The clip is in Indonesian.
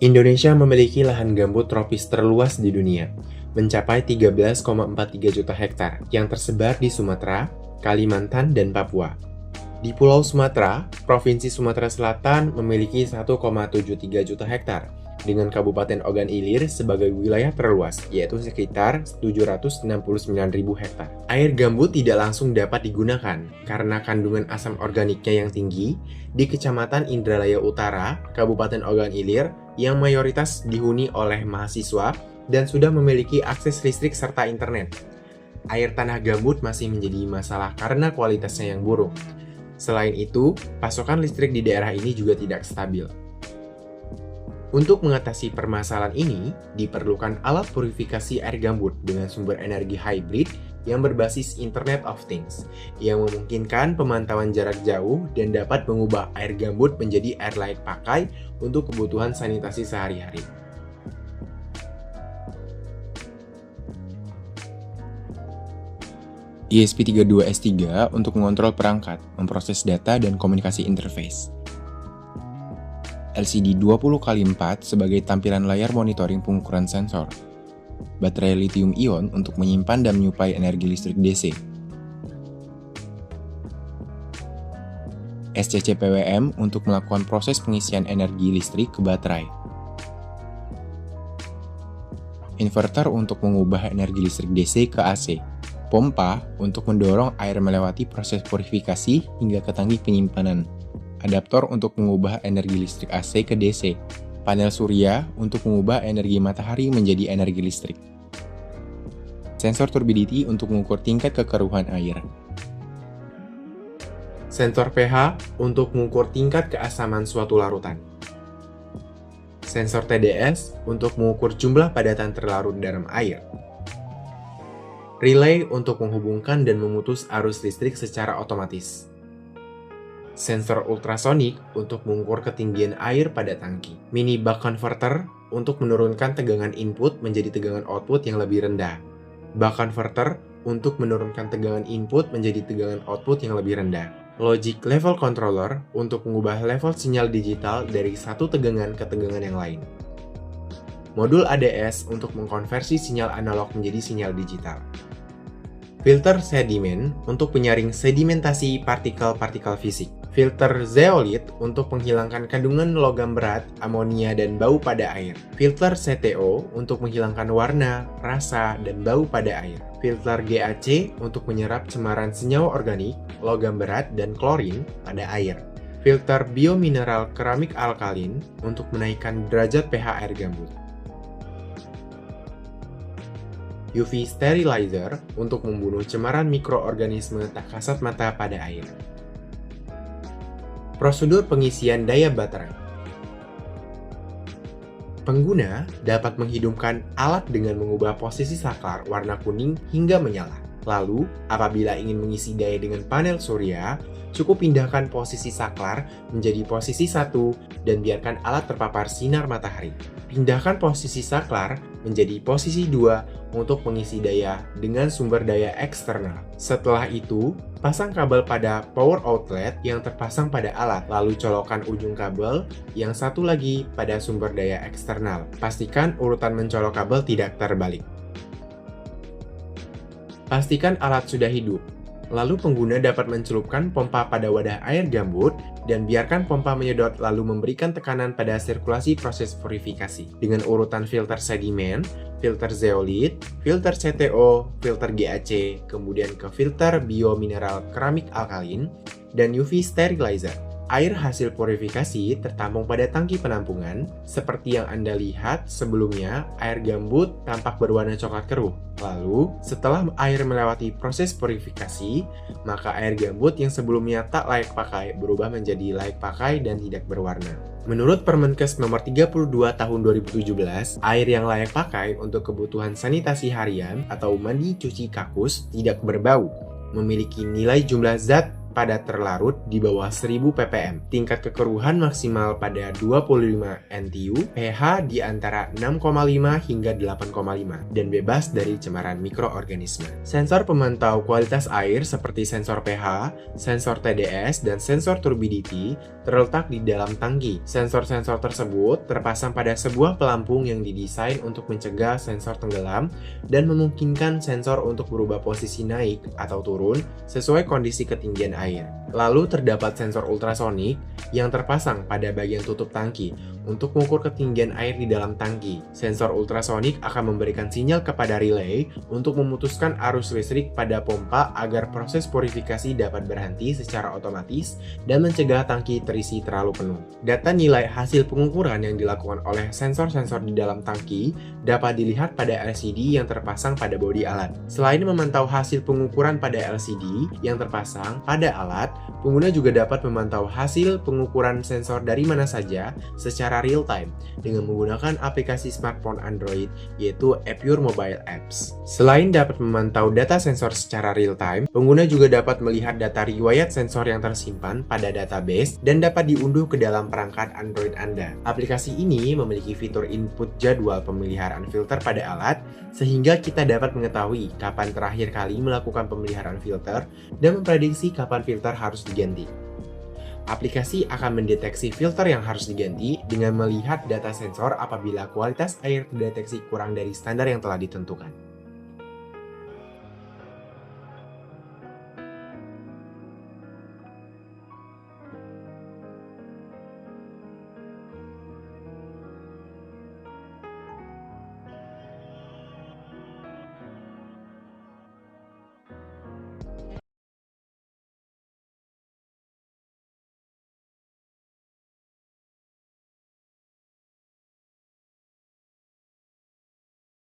Indonesia memiliki lahan gambut tropis terluas di dunia, mencapai 13,43 juta hektar yang tersebar di Sumatera, Kalimantan, dan Papua. Di Pulau Sumatera, Provinsi Sumatera Selatan memiliki 1,73 juta hektar, dengan Kabupaten Ogan Ilir sebagai wilayah terluas, yaitu sekitar 769.000 hektar. Air gambut tidak langsung dapat digunakan karena kandungan asam organiknya yang tinggi di Kecamatan Indralaya Utara, Kabupaten Ogan Ilir, yang mayoritas dihuni oleh mahasiswa dan sudah memiliki akses listrik serta internet. Air tanah gambut masih menjadi masalah karena kualitasnya yang buruk. Selain itu, pasokan listrik di daerah ini juga tidak stabil. Untuk mengatasi permasalahan ini, diperlukan alat purifikasi air gambut dengan sumber energi hybrid yang berbasis Internet of Things, yang memungkinkan pemantauan jarak jauh dan dapat mengubah air gambut menjadi air layak pakai untuk kebutuhan sanitasi sehari-hari. ESP32S3 untuk mengontrol perangkat, memproses data, dan komunikasi interface. LCD 20x4 sebagai tampilan layar monitoring pengukuran sensor. Baterai lithium-ion untuk menyimpan dan menyuplai energi listrik DC. SCC PWM untuk melakukan proses pengisian energi listrik ke baterai. Inverter untuk mengubah energi listrik DC ke AC. Pompa untuk mendorong air melewati proses purifikasi hingga ke tangki penyimpanan. Adaptor untuk mengubah energi listrik AC ke DC. Panel surya untuk mengubah energi matahari menjadi energi listrik. Sensor turbidity untuk mengukur tingkat kekeruhan air. Sensor pH untuk mengukur tingkat keasaman suatu larutan. Sensor TDS untuk mengukur jumlah padatan terlarut dalam air. Relay untuk menghubungkan dan memutus arus listrik secara otomatis. Sensor ultrasonik untuk mengukur ketinggian air pada tangki. Mini buck converter untuk menurunkan tegangan input menjadi tegangan output yang lebih rendah. Buck converter untuk menurunkan tegangan input menjadi tegangan output yang lebih rendah. Logic level controller untuk mengubah level sinyal digital dari satu tegangan ke tegangan yang lain. Modul ADS untuk mengkonversi sinyal analog menjadi sinyal digital. Filter sedimen untuk penyaring sedimentasi partikel-partikel fisik. Filter zeolit untuk menghilangkan kandungan logam berat, amonia, dan bau pada air. Filter CTO untuk menghilangkan warna, rasa, dan bau pada air. Filter GAC untuk menyerap cemaran senyawa organik, logam berat, dan klorin pada air. Filter biomineral keramik alkalin untuk menaikkan derajat pH air gambut. UV sterilizer untuk membunuh cemaran mikroorganisme tak kasat mata pada air. Prosedur pengisian daya baterai. Pengguna dapat menghidupkan alat dengan mengubah posisi saklar warna kuning hingga menyala. Lalu, apabila ingin mengisi daya dengan panel surya, cukup pindahkan posisi saklar menjadi posisi 1 dan biarkan alat terpapar sinar matahari. Pindahkan posisi saklar menjadi posisi 2 untuk mengisi daya dengan sumber daya eksternal. Setelah itu, pasang kabel pada power outlet yang terpasang pada alat, lalu colokkan ujung kabel yang satu lagi pada sumber daya eksternal. Pastikan urutan mencolok kabel tidak terbalik. Pastikan alat sudah hidup. Lalu pengguna dapat mencelupkan pompa pada wadah air gambut dan biarkan pompa menyedot lalu memberikan tekanan pada sirkulasi proses purifikasi. Dengan urutan filter sedimen, filter zeolit, filter CTO, filter GAC, kemudian ke filter biomineral keramik alkalin, dan UV sterilizer. Air hasil purifikasi tertampung pada tangki penampungan. Seperti yang Anda lihat sebelumnya, air gambut tampak berwarna coklat keruh. Lalu, setelah air melewati proses purifikasi, maka air gambut yang sebelumnya tak layak pakai berubah menjadi layak pakai dan tidak berwarna. Menurut Permenkes nomor 32 tahun 2017, air yang layak pakai untuk kebutuhan sanitasi harian atau mandi cuci kakus tidak berbau, memiliki nilai jumlah zat pada terlarut di bawah 1000 ppm, tingkat kekeruhan maksimal pada 25 NTU, pH di antara 6,5 hingga 8,5, dan bebas dari cemaran mikroorganisme. Sensor pemantau kualitas air seperti sensor pH, sensor TDS, dan sensor turbidity terletak di dalam tangki. Sensor-sensor tersebut terpasang pada sebuah pelampung yang didesain untuk mencegah sensor tenggelam dan memungkinkan sensor untuk berubah posisi naik atau turun sesuai kondisi ketinggian air. Lalu terdapat sensor ultrasonik yang terpasang pada bagian tutup tangki untuk mengukur ketinggian air di dalam tangki. Sensor ultrasonik akan memberikan sinyal kepada relay untuk memutuskan arus listrik pada pompa agar proses purifikasi dapat berhenti secara otomatis dan mencegah tangki terisi terlalu penuh. Data nilai hasil pengukuran yang dilakukan oleh sensor-sensor di dalam tangki dapat dilihat pada LCD yang terpasang pada bodi alat. Selain memantau hasil pengukuran pada LCD yang terpasang pada alat, pengguna juga dapat memantau hasil pengukuran sensor dari mana saja secara real time dengan menggunakan aplikasi smartphone Android yaitu Appure Mobile Apps. Selain dapat memantau data sensor secara real time, pengguna juga dapat melihat data riwayat sensor yang tersimpan pada database dan dapat diunduh ke dalam perangkat Android Anda. Aplikasi ini memiliki fitur input jadwal pemeliharaan filter pada alat sehingga kita dapat mengetahui kapan terakhir kali melakukan pemeliharaan filter dan memprediksi kapan filter harus diganti. Aplikasi akan mendeteksi filter yang harus diganti dengan melihat data sensor apabila kualitas air terdeteksi kurang dari standar yang telah ditentukan.